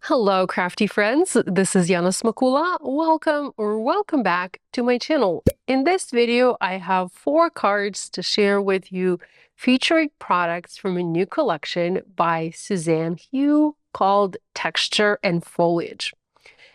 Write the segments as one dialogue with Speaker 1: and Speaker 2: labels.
Speaker 1: Hello, crafty friends. This is Yana Smakula. Welcome back to my channel. In this video, I have 4 cards to share with you featuring products from a new collection by Suzanne called Texture and Foliage.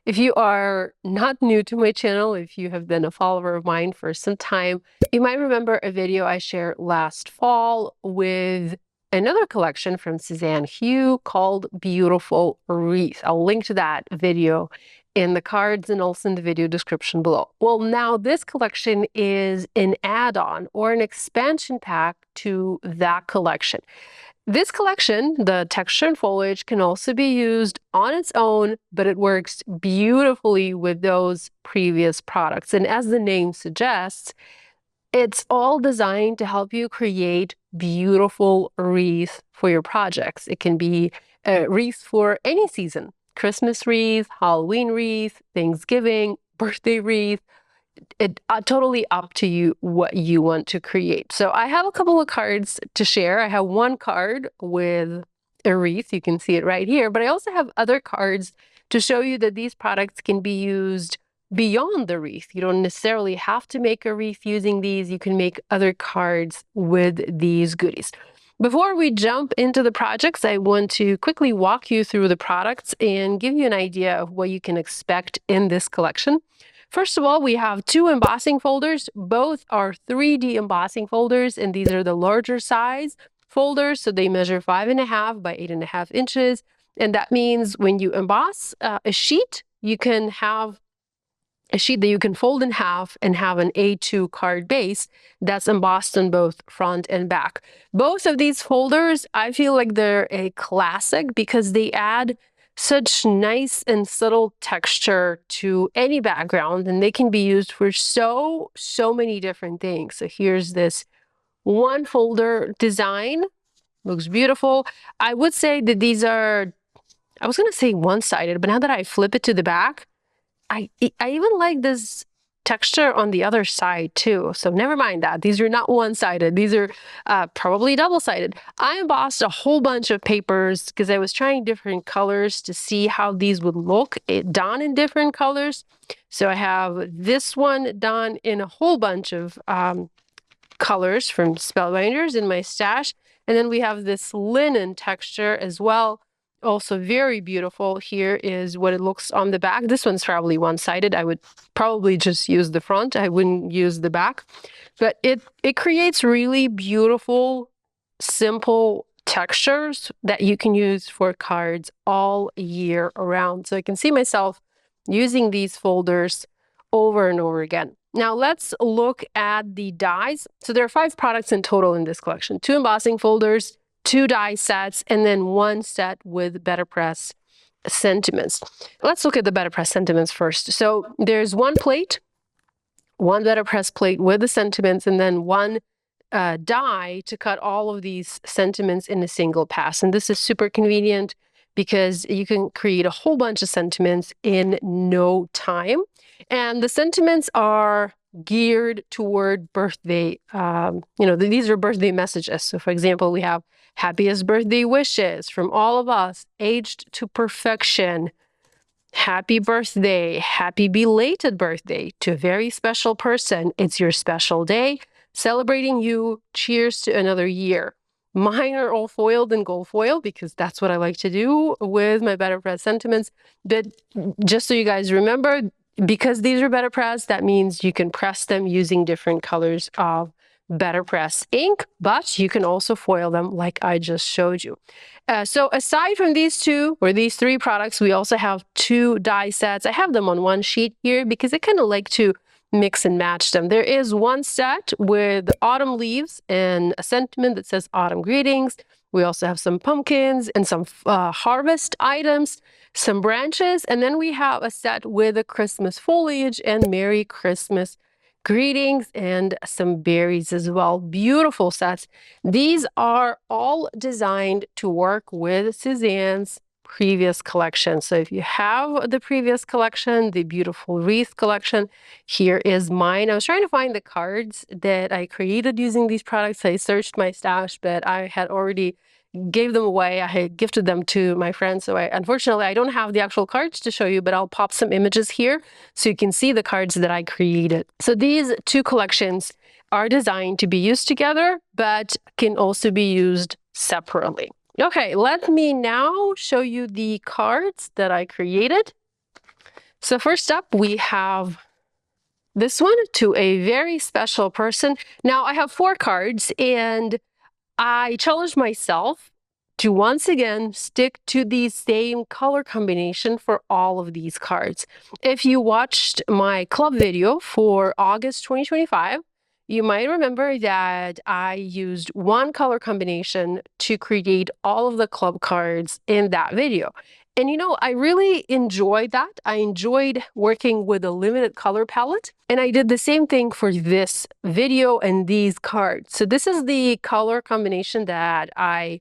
Speaker 1: If you are not new to my channel, if you have been a follower of mine for some time, you might remember a video I shared last fall with another collection from Suzanne called Beautiful Wreath. I'll link to that video in the cards and also in the video description below. Well, now this collection is an add-on or an expansion pack to that collection. This collection, the Texture and Foliage, can also be used on its own, but it works beautifully with those previous products. And as the name suggests, it's all designed to help you create beautiful wreaths for your projects. It can be a wreath for any season: Christmas wreath, Halloween wreath, Thanksgiving, birthday wreath. It totally up to you what you want to create. So I have a couple of cards to share. I have one card with a wreath. You can see it right here, but I also have other cards to show you that these products can be used beyond the wreath. You don't necessarily have to make a wreath using these. You can make other cards with these goodies. Before we jump into the projects, I want to quickly walk you through the products and give you an idea of what you can expect in this collection. First of all, we have 2 embossing folders. Both are 3D embossing folders, and these are the larger size folders, so they measure 5.5 by 8.5 inches. And that means when you emboss a sheet, you can have a sheet that you can fold in half and have an A2 card base that's embossed on both front and back. Both of these folders, I feel like they're a classic because they add such nice and subtle texture to any background, and they can be used for so many different things. So here's this one folder design. Looks beautiful. I would say that these are, I was going to say one-sided, but now that I flip it to the back, I even like this texture on the other side too. So never mind that. These are not one-sided. These are probably double-sided. I embossed a whole bunch of papers because I was trying different colors to see how these would look done in different colors. So I have this one done in a whole bunch of colors from Spellbinders in my stash. And then we have this linen texture as well. Also very beautiful. Here is what it looks on the back. This one's probably one-sided. I would probably just use the front. I wouldn't use the back. But it creates really beautiful, simple textures that you can use for cards all year around. So I can see myself using these folders over and over again. Now let's look at the dies. So there are 5 products in total in this collection: 2 embossing folders, 2 die sets, and then 1 set with BetterPress sentiments. Let's look at the BetterPress sentiments first. So there's 1 plate, 1 BetterPress plate with the sentiments, and then 1 die to cut all of these sentiments in a single pass. And this is super convenient because you can create a whole bunch of sentiments in no time. And the sentiments are geared toward birthday. These are birthday messages. So for example, we have happiest birthday wishes from all of us, aged to perfection. Happy birthday, happy belated birthday to a very special person. It's your special day. Celebrating you. Cheers to another year. Mine are all foiled in gold foil because that's what I like to do with my BetterPress sentiments. But just so you guys remember, because these are BetterPress, that means you can press them using different colors of BetterPress ink, but you can also foil them like I just showed you. So aside from these 3 products, we also have 2 die sets. I have them on one sheet here because I kind of like to mix and match them. There is 1 set with autumn leaves and a sentiment that says autumn greetings. We also have some pumpkins and some harvest items, some branches, and then we have a set with a Christmas foliage and Merry Christmas greetings and some berries as well. Beautiful sets. These are all designed to work with Suzanne's previous collection. So if you have the previous collection, the beautiful wreath collection, here is mine. I was trying to find the cards that I created using these products. I searched my stash, but I had already gave them away. I had gifted them to my friends. So unfortunately, I don't have the actual cards to show you, but I'll pop some images here so you can see the cards that I created. So these two collections are designed to be used together, but can also be used separately. Okay, let me now show you the cards that I created. So first up, we have this one, to a very special person. Now I have 4 cards, and I challenged myself to once again stick to the same color combination for all of these cards. If you watched my club video for August 2025, you might remember that I used one color combination to create all of the club cards in that video. And you know, I really enjoyed that. I enjoyed working with a limited color palette. And I did the same thing for this video and these cards. So this is the color combination that I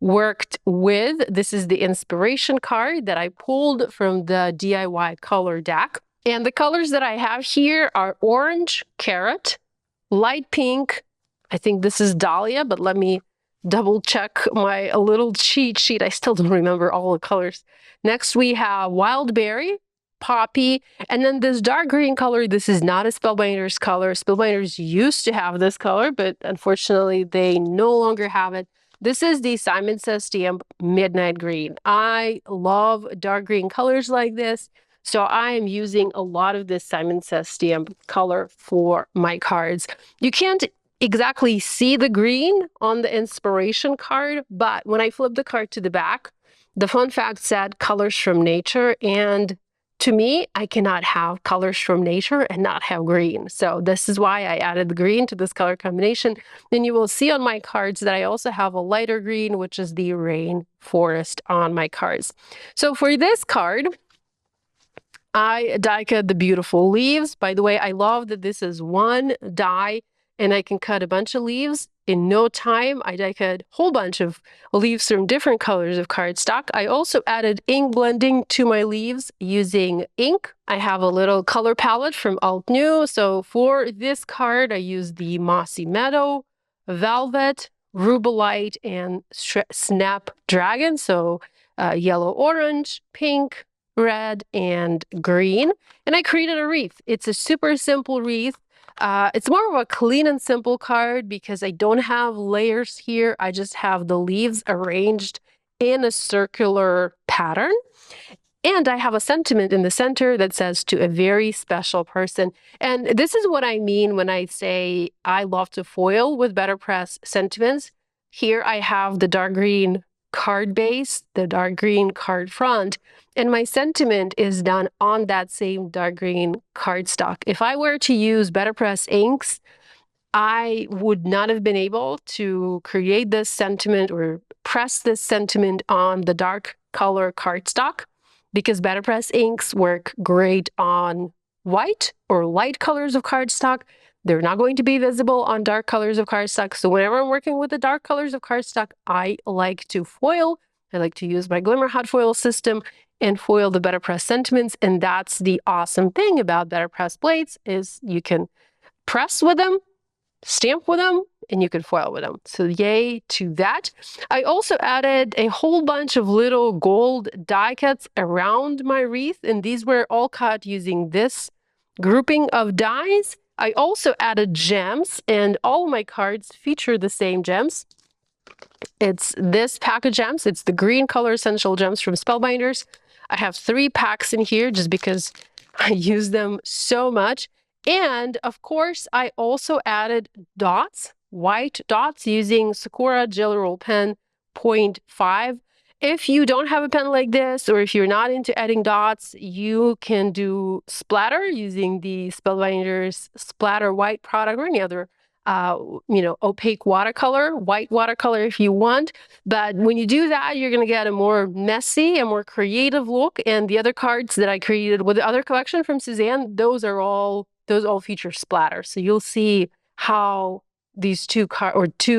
Speaker 1: worked with. This is the inspiration card that I pulled from the DIY color deck. And the colors that I have here are orange, carrot, light pink. I think this is dahlia, but let me double check my little cheat sheet. I still don't remember all the colors. Next, we have wild berry, poppy, and then this dark green color. This is not a Spellbinders color. Spellbinders used to have this color, but unfortunately they no longer have it. This is the Simon Says Stamp Midnight Green. I love dark green colors like this, so I am using a lot of this Simon Says Stamp color for my cards. You can't exactly see the green on the inspiration card, but when I flip the card to the back, the fun fact said colors from nature, and to me, I cannot have colors from nature and not have green. So this is why I added the green to this color combination. Then you will see on my cards that I also have a lighter green, which is the rainforest on my cards. So for this card, I die cut the beautiful leaves. By the way, I love that this is one die and I can cut a bunch of leaves in no time. I die cut a whole bunch of leaves from different colors of cardstock. I also added ink blending to my leaves using ink. I have a little color palette from Alt New. So for this card, I used the Mossy Meadow, Velvet, Rubelite, and Snapdragon. So yellow, orange, pink, red, and green. And I created a wreath. It's a super simple wreath. It's more of a clean and simple card because I don't have layers here. I just have the leaves arranged in a circular pattern. And I have a sentiment in the center that says to a very special person. And this is what I mean when I say I love to foil with BetterPress sentiments. Here I have the dark green card base, the dark green card front, and my sentiment is done on that same dark green cardstock. If I were to use BetterPress inks, I would not have been able to create this sentiment or press this sentiment on the dark color cardstock because BetterPress inks work great on white or light colors of cardstock. They're not going to be visible on dark colors of cardstock. So whenever I'm working with the dark colors of cardstock, I like to foil. I like to use my Glimmer Hot Foil system and foil the BetterPress sentiments. And that's the awesome thing about BetterPress blades is you can press with them, stamp with them, and you can foil with them. So yay to that. I also added a whole bunch of little gold die cuts around my wreath, and these were all cut using this grouping of dies. I also added gems, and all of my cards feature the same gems. It's this pack of gems. It's the green color essential gems from Spellbinders. I have 3 packs in here just because I use them so much. And of course, I also added dots, white dots using Sakura Jelly Roll Pen 0.5. If you don't have a pen like this, or if you're not into adding dots, you can do splatter using the Spellbinders Splatter White product or any other opaque watercolor, white watercolor if you want. But when you do that, you're going to get a more messy, a more creative look. And the other cards that I created with the other collection from Suzanne, those all feature splatter. So you'll see how these two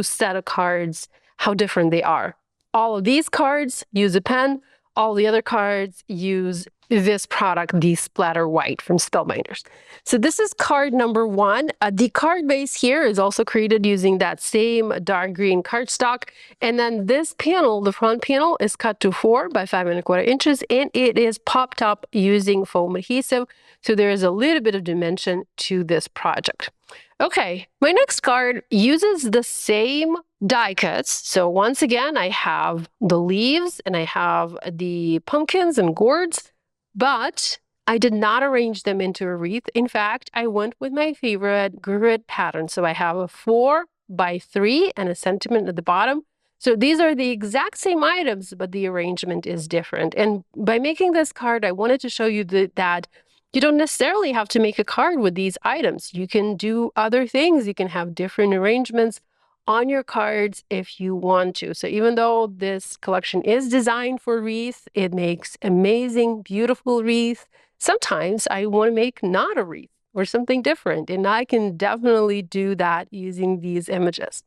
Speaker 1: set of cards, how different they are. All of these cards use a pen. All the other cards use this product, the Splatter White from Spellbinders. So this is card number 1. The card base here is also created using that same dark green cardstock. And then this panel, the front panel, is cut to 4 by 5¼ inches, and it is popped up using foam adhesive. So there is a little bit of dimension to this project. Okay, my next card uses the same die cuts. So once again, I have the leaves and I have the pumpkins and gourds, but I did not arrange them into a wreath. In fact, I went with my favorite grid pattern. So I have a 4 by 3 and a sentiment at the bottom. So these are the exact same items, but the arrangement is different. And by making this card, I wanted to show you that you don't necessarily have to make a card with these items. You can do other things. You can have different arrangements on your cards if you want to. So even though this collection is designed for wreath, it makes amazing, beautiful wreath. Sometimes I want to make not a wreath or something different, and I can definitely do that using these images.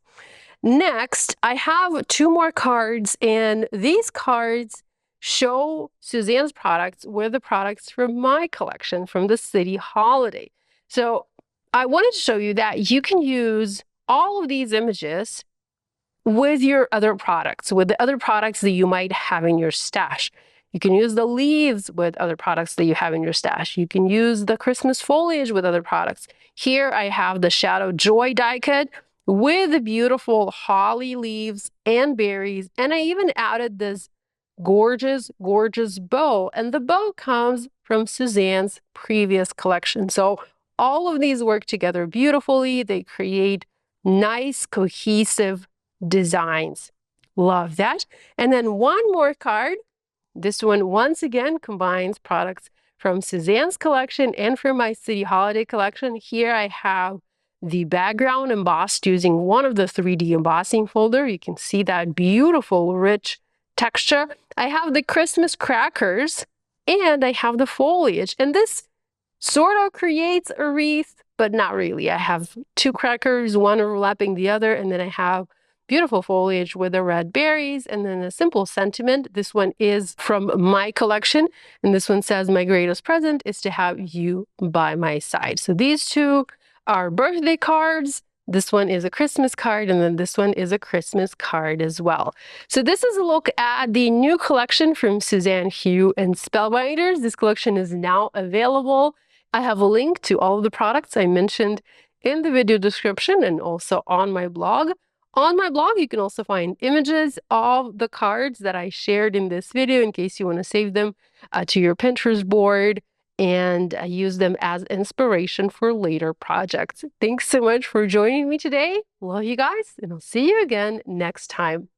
Speaker 1: Next, I have 2 more cards, and these cards show Suzanne's products with the products from my collection from the city holiday. So I wanted to show you that you can use all of these images with your other products, with the other products that you might have in your stash. You can use the leaves with other products that you have in your stash. You can use the Christmas foliage with other products. Here I have the Shadow Joy die cut with the beautiful holly leaves and berries. And I even added this gorgeous, gorgeous bow. And the bow comes from Suzanne's previous collection. So all of these work together beautifully. They create nice, cohesive designs. Love that. And then one more card. This one once again combines products from Suzanne's collection and from my city holiday collection. Here I have the background embossed using one of the 3D embossing folder. You can see that beautiful, rich texture. I have the Christmas crackers and I have the foliage. And this sort of creates a wreath, but not really. I have 2 crackers, one overlapping the other, and then I have beautiful foliage with the red berries, and then a simple sentiment. This one is from my collection, and this one says, "My greatest present is to have you by my side." So these 2 are birthday cards. This one is a Christmas card, and then this one is a Christmas card as well. So this is a look at the new collection from Suzanne Hugh and Spellbinders. This collection is now available. I have a link to all of the products I mentioned in the video description and also on my blog. On my blog, you can also find images of the cards that I shared in this video in case you want to save them to your Pinterest board and use them as inspiration for later projects. Thanks so much for joining me today. Love you guys, and I'll see you again next time.